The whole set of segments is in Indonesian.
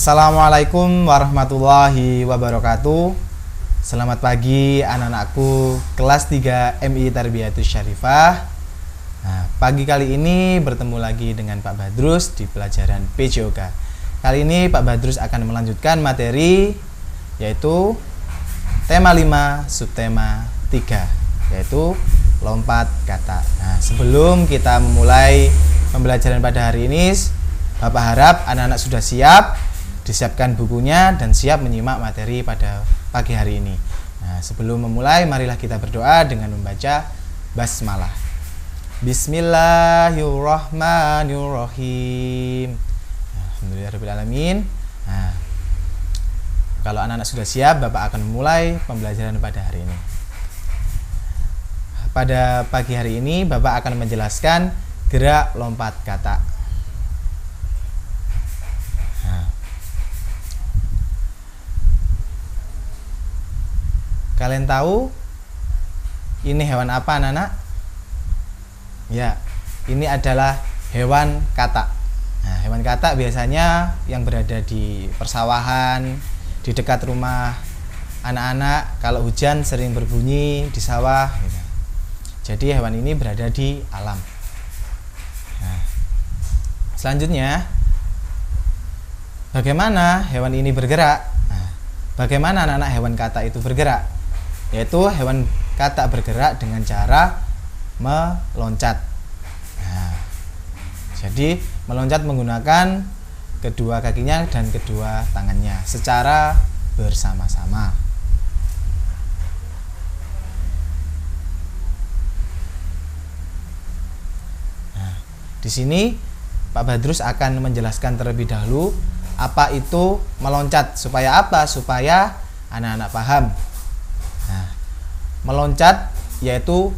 Assalamualaikum warahmatullahi wabarakatuh. Selamat pagi anak-anakku kelas 3 MI Tarbiyatus Syarifah. Nah, pagi kali ini bertemu lagi dengan Pak Badrus di pelajaran PJOK. Kali ini Pak Badrus akan melanjutkan materi yaitu tema 5 subtema 3 yaitu lompat kata. Nah, sebelum kita memulai pembelajaran pada hari ini, Bapak harap anak-anak sudah siap, disiapkan bukunya dan siap menyimak materi pada pagi hari ini. Nah, sebelum memulai, marilah kita berdoa dengan membaca basmalah. Bismillahirrahmanirrahim. Alhamdulillahirrahmanirrahim. Nah, kalau anak-anak sudah siap, Bapak akan memulai pembelajaran pada hari ini. Pada pagi hari ini, Bapak akan menjelaskan gerak lompat kata. Kalian tahu ini hewan apa, anak-anak? Ya, ini adalah hewan katak. Nah, hewan katak biasanya yang berada di persawahan, di dekat rumah anak-anak. Kalau hujan sering berbunyi di sawah. Gitu. Jadi hewan ini berada di alam. Nah, selanjutnya, bagaimana hewan ini bergerak? Nah, bagaimana anak-anak hewan katak itu bergerak? Yaitu hewan katak bergerak dengan cara meloncat. Nah, jadi meloncat menggunakan kedua kakinya dan kedua tangannya secara bersama-sama. Nah, di sini Pak Badrus akan menjelaskan terlebih dahulu apa itu meloncat. Supaya apa? Supaya anak-anak paham. Nah, meloncat yaitu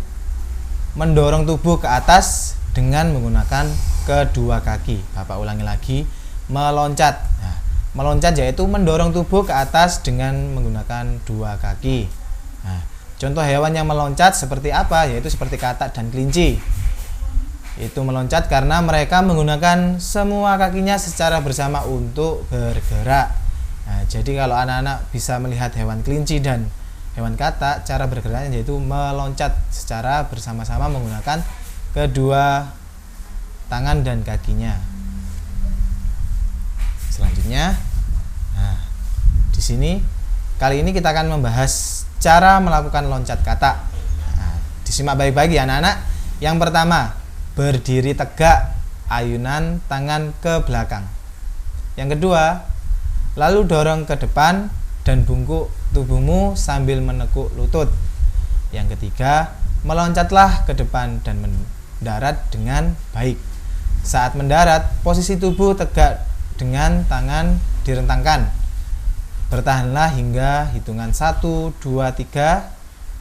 mendorong tubuh ke atas dengan menggunakan kedua kaki. Bapak ulangi lagi, meloncat. Nah, meloncat yaitu mendorong tubuh ke atas dengan menggunakan dua kaki. Nah, contoh hewan yang meloncat seperti apa? Yaitu seperti katak dan kelinci. Itu meloncat karena mereka menggunakan semua kakinya secara bersama untuk bergerak. Nah, jadi kalau anak-anak bisa melihat hewan kelinci dan hewan katak, cara bergeraknya yaitu meloncat secara bersama-sama menggunakan kedua tangan dan kakinya. Selanjutnya, nah, di sini kali ini kita akan membahas cara melakukan loncat katak. Nah, disimak baik-baik ya anak-anak. Yang pertama, berdiri tegak, ayunan tangan ke belakang. Yang kedua, lalu dorong ke depan dan bungkuk tubuhmu sambil menekuk lutut. Yang ketiga, meloncatlah ke depan dan mendarat dengan baik. Saat mendarat, posisi tubuh tegak dengan tangan direntangkan. Bertahanlah hingga hitungan 1, 2, 3.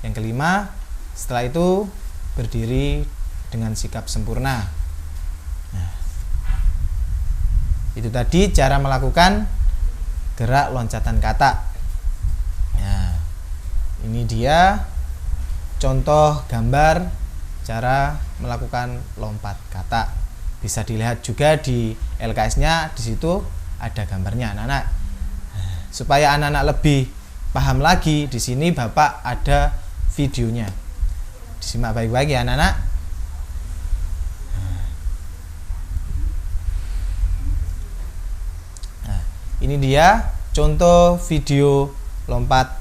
Yang kelima, setelah itu berdiri dengan sikap sempurna. Nah, itu tadi cara melakukan gerak loncatan katak. Nah, ini dia contoh gambar cara melakukan lompat katak. Bisa dilihat juga di LKS-nya, di situ ada gambarnya, anak-anak. Nah, supaya anak-anak lebih paham lagi, di sini Bapak ada videonya. Disimak baik-baik ya, anak-anak. Nah, ini dia contoh video lompat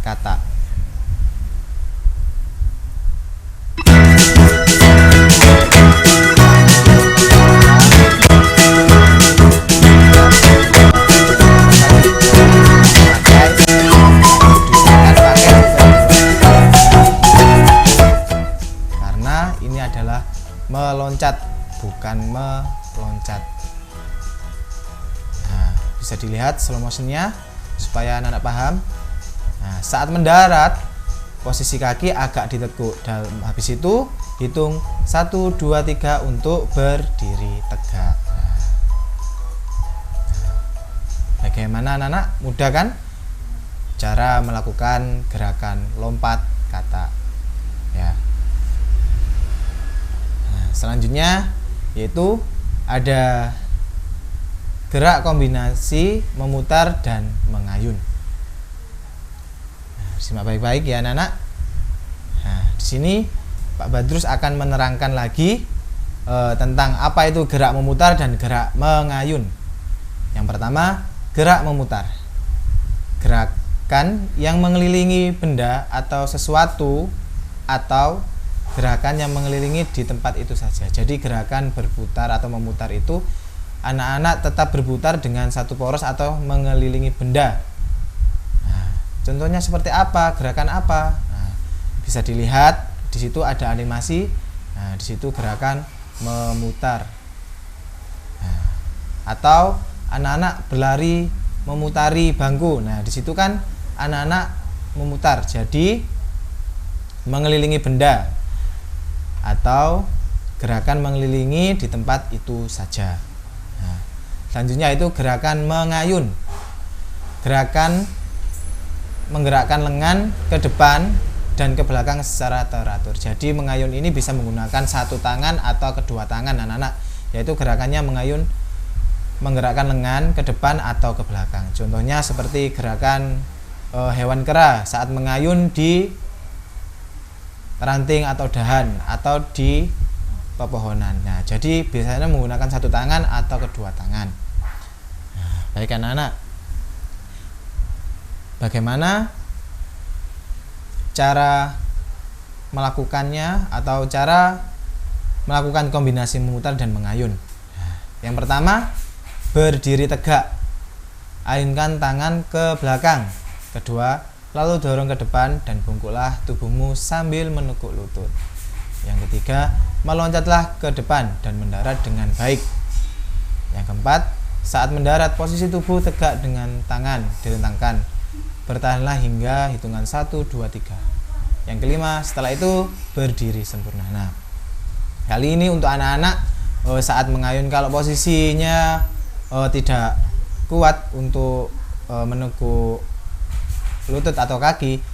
kata. Karena ini adalah meloncat, bukan meloncat. Nah, bisa dilihat slow motionnya supaya anak-anak paham. Nah, saat mendarat, posisi kaki agak ditekuk. Dan habis itu hitung 1, 2, 3 untuk berdiri tegak. Bagaimana anak-anak? Mudah kan? Cara melakukan gerakan lompat kata. Ya. Nah, selanjutnya yaitu ada gerak kombinasi memutar dan mengayun. Nah, simak baik-baik ya anak-anak. Nah, di sini Pak Badrus akan menerangkan lagi tentang apa itu gerak memutar dan gerak mengayun. Yang pertama, gerak memutar. Gerakan yang mengelilingi benda atau sesuatu, atau gerakan yang mengelilingi di tempat itu saja. Jadi gerakan berputar atau memutar itu anak-anak tetap berputar dengan satu poros atau mengelilingi benda. Nah, contohnya seperti apa? Gerakan apa? Nah, bisa dilihat di situ ada animasi. Nah, di situ gerakan memutar. Nah, atau anak-anak berlari memutari bangku. Nah, di situ kan anak-anak memutar. Jadi mengelilingi benda atau gerakan mengelilingi di tempat itu saja. Nah, selanjutnya itu gerakan mengayun. Gerakan menggerakkan lengan ke depan dan ke belakang secara teratur. Jadi mengayun ini bisa menggunakan satu tangan atau kedua tangan anak-anak, yaitu gerakannya mengayun menggerakkan lengan ke depan atau ke belakang. Contohnya seperti gerakan hewan kera saat mengayun di ranting atau dahan atau di pepohonan. Nah, jadi biasanya menggunakan satu tangan atau kedua tangan. Nah, baik anak-anak, bagaimana cara melakukannya atau cara melakukan kombinasi memutar dan mengayun? Yang pertama, berdiri tegak, ayunkan tangan ke belakang. Kedua, lalu dorong ke depan dan bungkuklah tubuhmu sambil menekuk lutut. Yang ketiga, meloncatlah ke depan dan mendarat dengan baik. Yang keempat, saat mendarat posisi tubuh tegak dengan tangan direntangkan. Bertahanlah hingga hitungan 1, 2, 3. Yang kelima, setelah itu berdiri sempurna. Nah, kali ini untuk anak-anak saat mengayun, kalau posisinya tidak kuat untuk menekuk lutut atau kaki,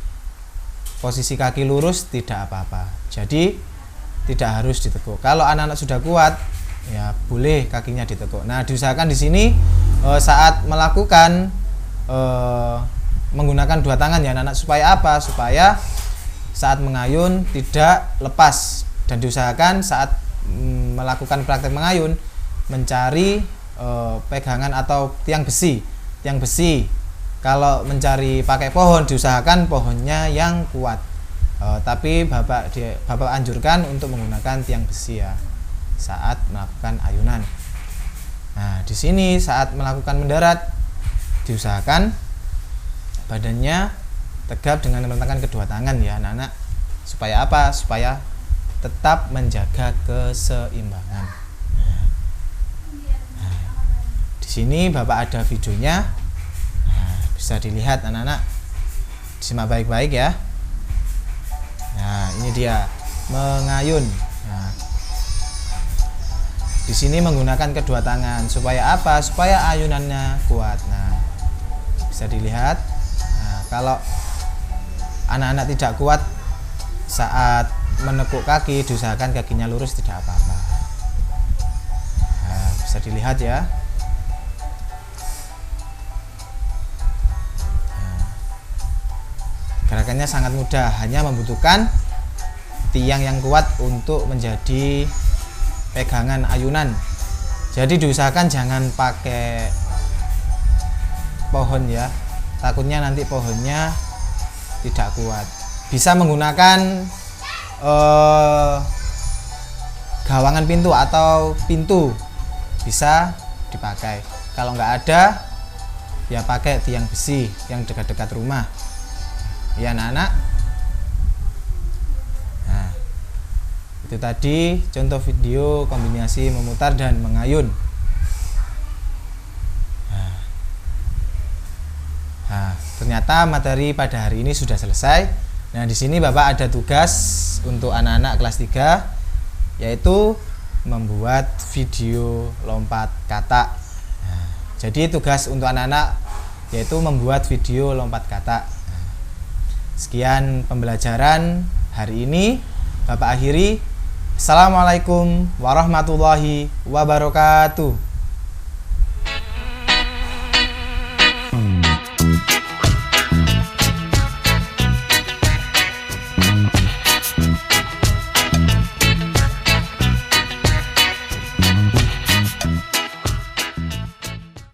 posisi kaki lurus tidak apa-apa. Jadi tidak harus ditekuk. Kalau anak-anak sudah kuat, ya boleh kakinya ditekuk. Nah, diusahakan di sini saat melakukan menggunakan dua tangan ya anak-anak, supaya apa? Supaya saat mengayun tidak lepas, dan diusahakan saat melakukan praktek mengayun mencari pegangan atau tiang besi. Kalau mencari pakai pohon, diusahakan pohonnya yang kuat. Tapi bapak anjurkan untuk menggunakan tiang besi ya saat melakukan ayunan. Nah, di sini saat melakukan mendarat diusahakan badannya tegap dengan merentangkan kedua tangan ya anak-anak. Supaya apa? Supaya tetap menjaga keseimbangan. Di sini Bapak ada videonya. Nah, bisa dilihat anak-anak. Simak baik-baik ya. Nah, ini dia mengayun. Nah, di sini menggunakan kedua tangan supaya apa? Supaya ayunannya kuat. Nah, bisa dilihat. Nah, kalau anak-anak tidak kuat saat menekuk kaki, diusahakan kakinya lurus, tidak apa-apa. Nah, bisa dilihat ya. Gerakannya sangat mudah, hanya membutuhkan tiang yang kuat untuk menjadi pegangan ayunan. Jadi diusahakan jangan pakai pohon ya, takutnya nanti pohonnya tidak kuat. Bisa menggunakan gawangan pintu atau pintu, bisa dipakai. Kalau nggak ada, ya pakai tiang besi yang dekat-dekat rumah ya anak-anak. Nah, itu tadi contoh video kombinasi memutar dan mengayun. Nah, ternyata materi pada hari ini sudah selesai. Nah, di sini Bapak ada tugas untuk anak-anak kelas 3, yaitu membuat video lompat kata. Nah, jadi tugas untuk anak-anak yaitu membuat video lompat kata. Sekian pembelajaran hari ini, Bapak akhiri. Assalamualaikum warahmatullahi wabarakatuh.